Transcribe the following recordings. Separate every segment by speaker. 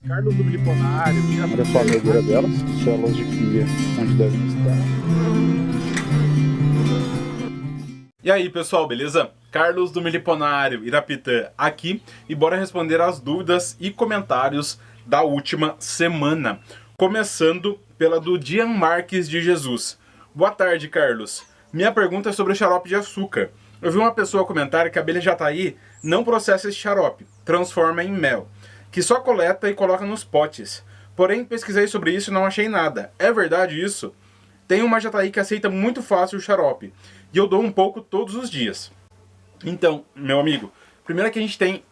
Speaker 1: Carlos do Miliponário,
Speaker 2: Olha só a medura delas, células de quimia, onde devem estar.
Speaker 1: E aí pessoal, beleza? Carlos do Miliponário, Irapitã aqui e bora responder as dúvidas e comentários da última semana. Começando pela do Dian Marques de Jesus. Boa tarde, Carlos. Minha pergunta é sobre o xarope de açúcar. Eu vi uma pessoa comentar que a abelha jataí não processa esse xarope, transforma em mel, que só coleta e coloca nos potes. Porém, pesquisei sobre isso e não achei nada. É verdade isso? Tem uma jataí que aceita muito fácil o xarope, e eu dou um pouco todos os dias. Então, meu amigo, primeiro que a gente tem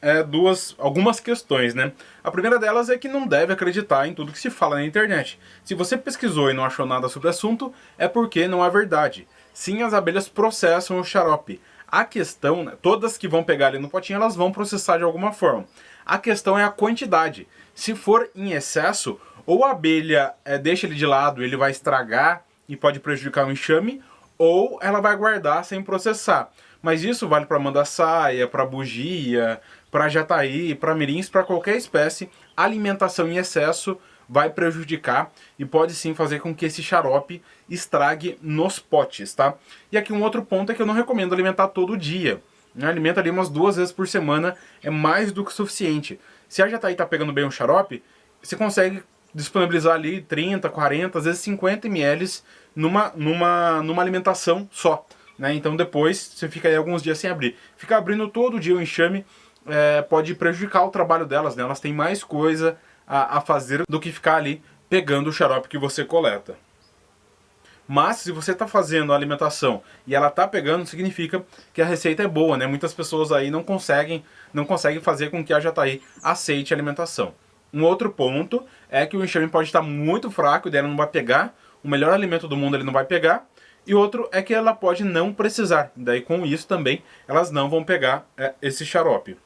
Speaker 1: algumas questões, né? A primeira delas é que não deve acreditar em tudo que se fala na internet. Se você pesquisou e não achou nada sobre o assunto, é porque não é verdade. Sim, as abelhas processam o xarope. A questão, né, todas que vão pegar ali no potinho, elas vão processar de alguma forma. A questão é a quantidade. Se for em excesso, ou a abelha deixa ele de lado, ele vai estragar e pode prejudicar o enxame, ou ela vai guardar sem processar. Mas isso vale para mandaçaia, para bugia, para jataí, para mirins, para qualquer espécie. Alimentação em excesso vai prejudicar e pode sim fazer com que esse xarope estrague nos potes, tá? E aqui um outro ponto é que eu não recomendo alimentar todo dia. Alimenta ali umas 2 vezes por semana, é mais do que suficiente. Se a jataí tá pegando bem o xarope, você consegue disponibilizar ali 30, 40, às vezes 50 ml numa alimentação só, né? Então depois você fica aí alguns dias sem abrir. Ficar abrindo todo dia o enxame pode prejudicar o trabalho delas, né? Elas têm mais coisa a fazer do que ficar ali pegando o xarope que você coleta. Mas se você está fazendo a alimentação e ela está pegando, significa que a receita é boa, né? Muitas pessoas aí não conseguem fazer com que a jataí aceite a alimentação. Um outro ponto é que o enxame pode estar muito fraco e daí ela não vai pegar, o melhor alimento do mundo ele não vai pegar. E outro é que ela pode não precisar, daí com isso também elas não vão pegar esse xarope.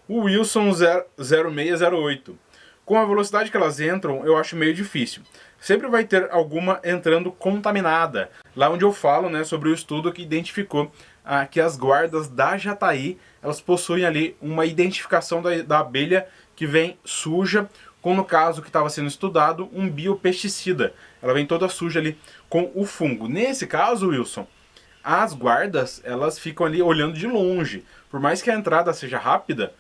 Speaker 1: O Wilson 0608. Com a velocidade que elas entram, eu acho meio difícil. Sempre vai ter alguma entrando contaminada. Lá onde eu falo, né, sobre o estudo que identificou que as guardas da jataí, elas possuem ali uma identificação da abelha que vem suja, com no caso que estava sendo estudado, um biopesticida. Ela vem toda suja ali com o fungo. Nesse caso, Wilson, as guardas, elas ficam ali olhando de longe. Por mais que a entrada seja rápida,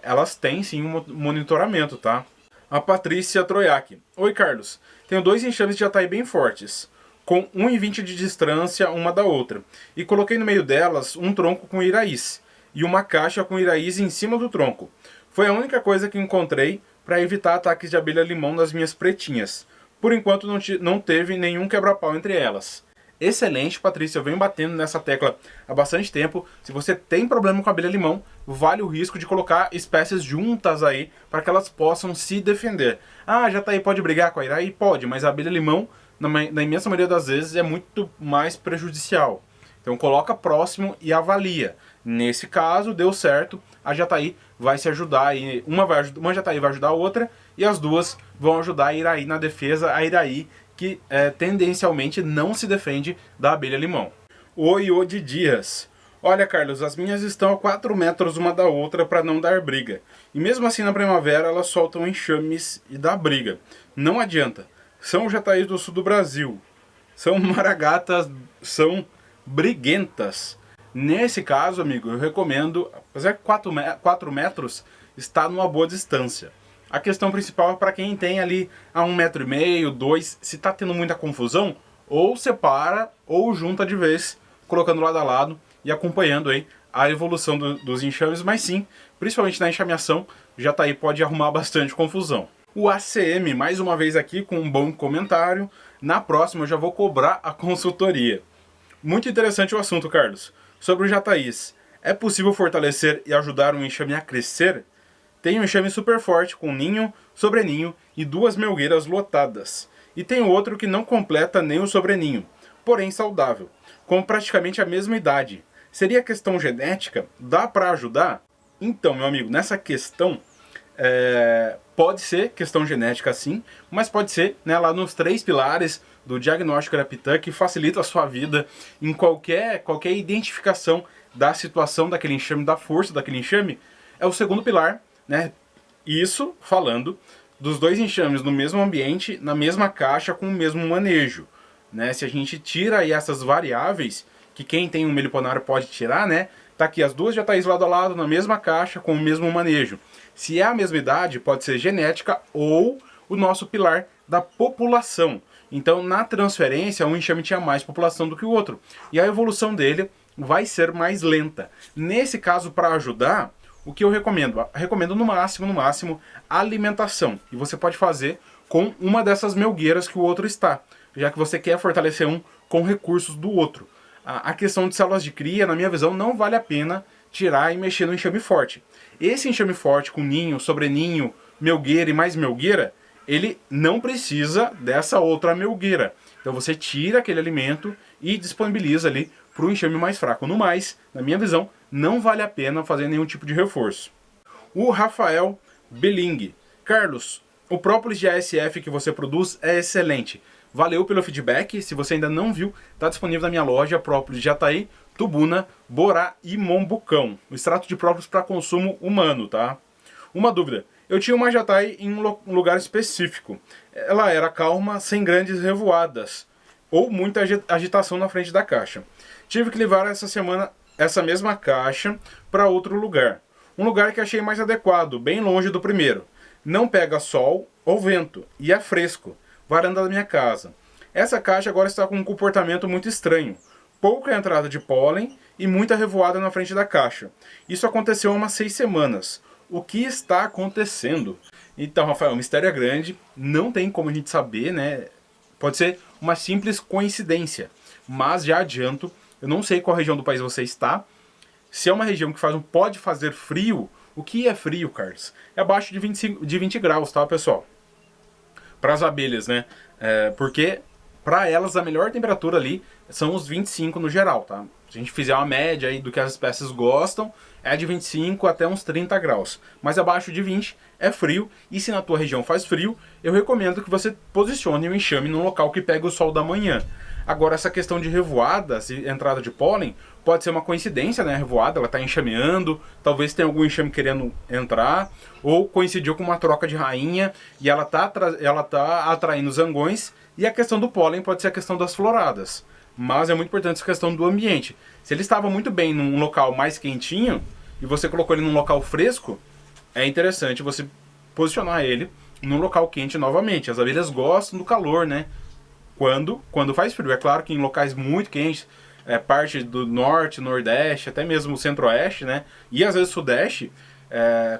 Speaker 1: elas têm sim um monitoramento, tá? A Patrícia Troiac. Oi, Carlos. Tenho 2 enxames de jataí bem fortes, com 1,20 de distância uma da outra. E coloquei no meio delas um tronco com iraís e uma caixa com iraís em cima do tronco. Foi a única coisa que encontrei para evitar ataques de abelha-limão nas minhas pretinhas. Por enquanto não teve nenhum quebra-pau entre elas. Excelente, Patrícia, eu venho batendo nessa tecla há bastante tempo. Se você tem problema com abelha-limão, vale o risco de colocar espécies juntas aí para que elas possam se defender. Ah, jataí pode brigar com a iraí? Pode, mas a abelha-limão, na imensa maioria das vezes, é muito mais prejudicial. Então coloca próximo e avalia. Nesse caso, deu certo, a jataí vai se ajudar aí. Uma jataí vai ajudar a outra e as duas vão ajudar a iraí na defesa, a iraí que tendencialmente não se defende da abelha-limão. Oi, de Dias. Olha, Carlos, as minhas estão a 4 metros uma da outra para não dar briga. E mesmo assim na primavera elas soltam enxames e dá briga. Não adianta. São jataís do sul do Brasil. São maragatas, são briguentas. Nesse caso, amigo, eu recomendo, apesar que 4 metros está numa boa distância. A questão principal é para quem tem ali a 1,5 m, 2, se está tendo muita confusão, ou separa ou junta de vez, colocando lado a lado e acompanhando aí a evolução dos enxames, mas sim, principalmente na enxameação, jataí pode arrumar bastante confusão. O ACM, mais uma vez aqui com um bom comentário. Na próxima eu já vou cobrar a consultoria. Muito interessante o assunto, Carlos. Sobre o jataís, é possível fortalecer e ajudar um enxame a crescer? Tem um enxame super forte com ninho, sobreninho e 2 melgueiras lotadas. E tem outro que não completa nem o sobreninho, porém saudável, com praticamente a mesma idade. Seria questão genética? Dá para ajudar? Então, meu amigo, nessa questão, pode ser questão genética sim, mas pode ser, né, lá nos 3 pilares do diagnóstico Irapitã, que facilita a sua vida em qualquer identificação da situação daquele enxame, da força daquele enxame, é o segundo pilar, né? Isso falando dos dois enxames no mesmo ambiente, na mesma caixa, com o mesmo manejo, né? Se a gente tira aí essas variáveis, que quem tem um meliponário pode tirar, né? Tá aqui, as duas jataís lado a lado, na mesma caixa, com o mesmo manejo. Se é a mesma idade, pode ser genética ou o nosso pilar da população. Então, na transferência, um enxame tinha mais população do que o outro. E a evolução dele vai ser mais lenta. Nesse caso, para ajudar, o que eu recomendo? Recomendo no máximo, alimentação. E você pode fazer com uma dessas melgueiras que o outro está, já que você quer fortalecer um com recursos do outro. A questão de células de cria, na minha visão, não vale a pena tirar e mexer no enxame forte. Esse enxame forte com ninho, sobreninho, melgueira e mais melgueira, ele não precisa dessa outra melgueira. Então você tira aquele alimento e disponibiliza ali para o enxame mais fraco. No mais, na minha visão, não vale a pena fazer nenhum tipo de reforço. O Rafael Beling: Carlos, o própolis de ASF que você produz é excelente. Valeu pelo feedback. Se você ainda não viu, está disponível na minha loja própolis de Jataí, Tubuna, Borá e Mombucão. O extrato de própolis para consumo humano, tá? Uma dúvida: eu tinha uma jataí em um lugar específico. Ela era calma, sem grandes revoadas ou muita agitação na frente da caixa. Tive que levar essa semana essa mesma caixa para outro lugar. Um lugar que achei mais adequado, bem longe do primeiro. Não pega sol ou vento e é fresco. Varanda da minha casa. Essa caixa agora está com um comportamento muito estranho. Pouca entrada de pólen e muita revoada na frente da caixa. Isso aconteceu há umas 6 semanas. O que está acontecendo? Então, Rafael, o mistério é grande, não tem como a gente saber, né? Pode ser uma simples coincidência, mas já adianto, eu não sei qual região do país você está. Se é uma região que pode fazer frio, o que é frio, Carlos? É abaixo de 20 graus, tá, pessoal? Para as abelhas, né? Porque para elas a melhor temperatura ali são os 25 no geral, tá? Se a gente fizer uma média aí do que as espécies gostam, é de 25 até uns 30 graus. Mas abaixo de 20 é frio, e se na tua região faz frio, eu recomendo que você posicione o enxame num local que pega o sol da manhã. Agora, essa questão de revoada, entrada de pólen, pode ser uma coincidência, né? A revoada, ela está enxameando, talvez tenha algum enxame querendo entrar, ou coincidiu com uma troca de rainha e ela tá atraindo zangões, e a questão do pólen pode ser a questão das floradas. Mas é muito importante essa questão do ambiente. Se ele estava muito bem num local mais quentinho e você colocou ele num local fresco, é interessante você posicionar ele num local quente novamente. As abelhas gostam do calor, né? Quando faz frio. É claro que em locais muito quentes, parte do norte, nordeste, até mesmo centro-oeste, né? E às vezes sudeste,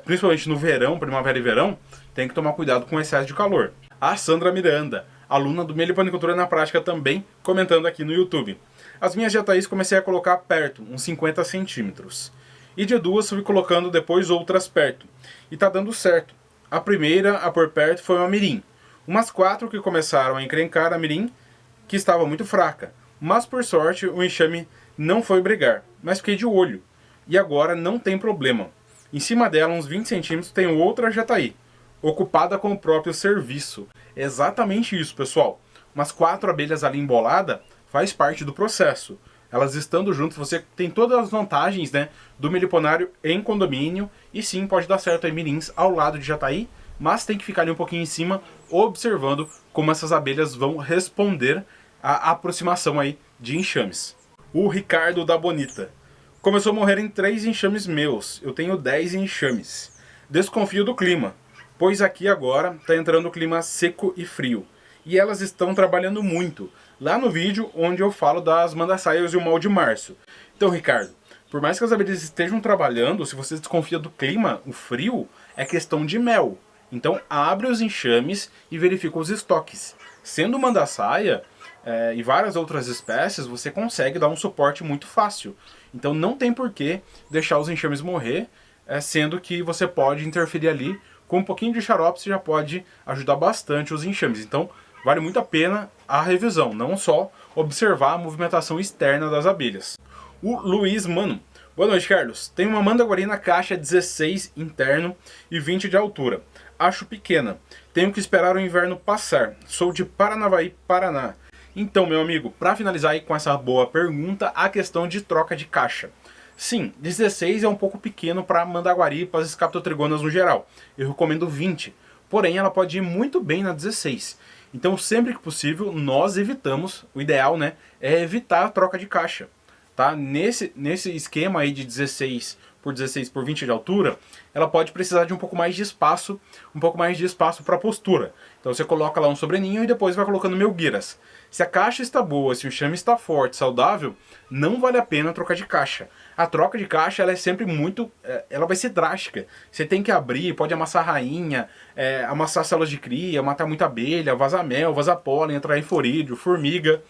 Speaker 1: principalmente no verão, primavera e verão, tem que tomar cuidado com o excesso de calor. A Sandra Miranda, aluna do Meliponicultura na Prática, também comentando aqui no YouTube: as minhas jataís comecei a colocar perto, uns 50 centímetros. E de duas fui colocando depois outras perto. E tá dando certo. A primeira a pôr perto foi uma mirim. Umas 4 que começaram a encrencar a mirim, que estava muito fraca. Mas por sorte o enxame não foi brigar. Mas fiquei de olho. E agora não tem problema. Em cima dela, uns 20 centímetros, tem outra jataí, ocupada com o próprio serviço. Exatamente isso, pessoal. Umas 4 abelhas ali embolada faz parte do processo. Elas estando juntas, você tem todas as vantagens, né, do meliponário em condomínio. E sim, pode dar certo aí mirins ao lado de jataí, mas tem que ficar ali um pouquinho em cima, observando como essas abelhas vão responder à aproximação aí de enxames. O Ricardo da Bonita: começou a morrer em 3 enxames meus. Eu tenho 10 enxames. Desconfio do clima, pois aqui agora está entrando o clima seco e frio. E elas estão trabalhando muito. Lá no vídeo onde eu falo das mandaçaias e o mal de março. Então, Ricardo, por mais que as abelhas estejam trabalhando, se você desconfia do clima, o frio, é questão de mel. Então, abre os enxames e verifica os estoques. Sendo mandaçaia e várias outras espécies, você consegue dar um suporte muito fácil. Então, não tem por que deixar os enxames morrer, sendo que você pode interferir ali com um pouquinho de xarope, você já pode ajudar bastante os enxames. Então, vale muito a pena a revisão, não só observar a movimentação externa das abelhas. O Luiz Mano: boa noite, Carlos. Tem uma mandaguari na caixa 16 interno e 20 de altura. Acho pequena. Tenho que esperar o inverno passar. Sou de Paranavaí, Paraná. Então, meu amigo, para finalizar aí com essa boa pergunta, a questão de troca de caixa. Sim, 16 é um pouco pequeno para mandaguari e para as escaptotrigonas no geral. Eu recomendo 20. porém ela pode ir muito bem na 16. Então sempre que possível nós evitamos, o ideal, né, é evitar a troca de caixa. Tá? Nesse esquema aí de 16 por 16 por 20 de altura, ela pode precisar de um pouco mais de espaço para postura. Então você coloca lá um sobreninho e depois vai colocando melgueiras. Se a caixa está boa, se o chame está forte, saudável, não vale a pena trocar de caixa. A troca de caixa ela é sempre muito, ela vai ser drástica. Você tem que abrir, pode amassar rainha, amassar células de cria, matar muita abelha, vazar mel, vazar pólen, atrair florídeo, formiga.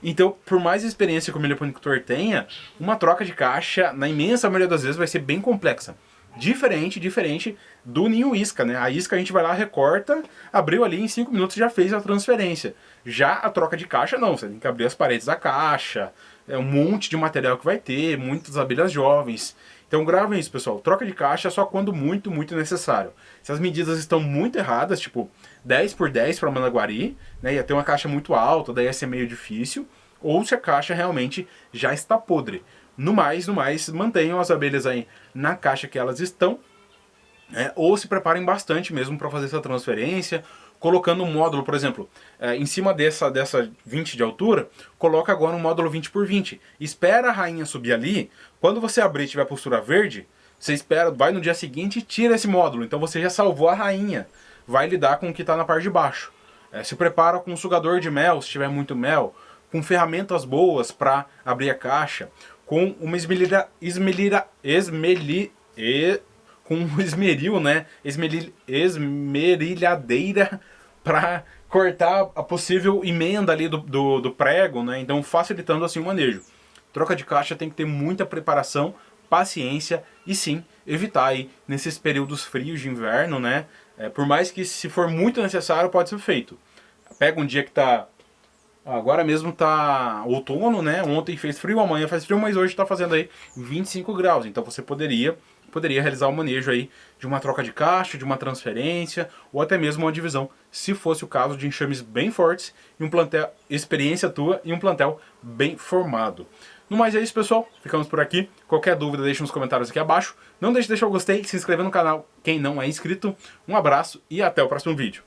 Speaker 1: Então, por mais experiência que o meliponicultor tenha, uma troca de caixa, na imensa maioria das vezes, vai ser bem complexa. Diferente do ninho isca, né? A isca a gente vai lá, recorta, abriu ali, em 5 minutos já fez a transferência. Já a troca de caixa não, você tem que abrir as paredes da caixa, um monte de material que vai ter, muitas abelhas jovens. Então gravem isso, pessoal. Troca de caixa só quando muito necessário. Se as medidas estão muito erradas, tipo 10 por 10 para Managuari, né, ia ter uma caixa muito alta, daí ia ser meio difícil, ou se a caixa realmente já está podre. No mais, mantenham as abelhas aí na caixa que elas estão, ou se preparem bastante mesmo para fazer essa transferência, colocando um módulo, por exemplo, em cima dessa 20 de altura, coloca agora um módulo 20 por 20. Espera a rainha subir ali, quando você abrir e tiver postura verde, você espera, vai no dia seguinte e tira esse módulo. Então você já salvou a rainha, vai lidar com o que está na parte de baixo. Se prepara com um sugador de mel, se tiver muito mel, com ferramentas boas para abrir a caixa, com uma esmeril, né? Esmerilhadeira para cortar a possível emenda ali do prego, né? Então facilitando assim o manejo. Troca de caixa tem que ter muita preparação, paciência e sim, evitar aí nesses períodos frios de inverno, né? Por mais que se for muito necessário pode ser feito. Pega um dia que tá... Agora mesmo tá outono, né? Ontem fez frio, amanhã faz frio, mas hoje tá fazendo aí 25 graus. Então você poderia realizar o manejo aí de uma troca de caixa, de uma transferência, ou até mesmo uma divisão, se fosse o caso de enxames bem fortes, e um plantel, experiência tua e um plantel bem formado. No mais é isso, pessoal. Ficamos por aqui. Qualquer dúvida deixe nos comentários aqui abaixo. Não deixe de deixar o gostei, se inscrever no canal quem não é inscrito. Um abraço e até o próximo vídeo.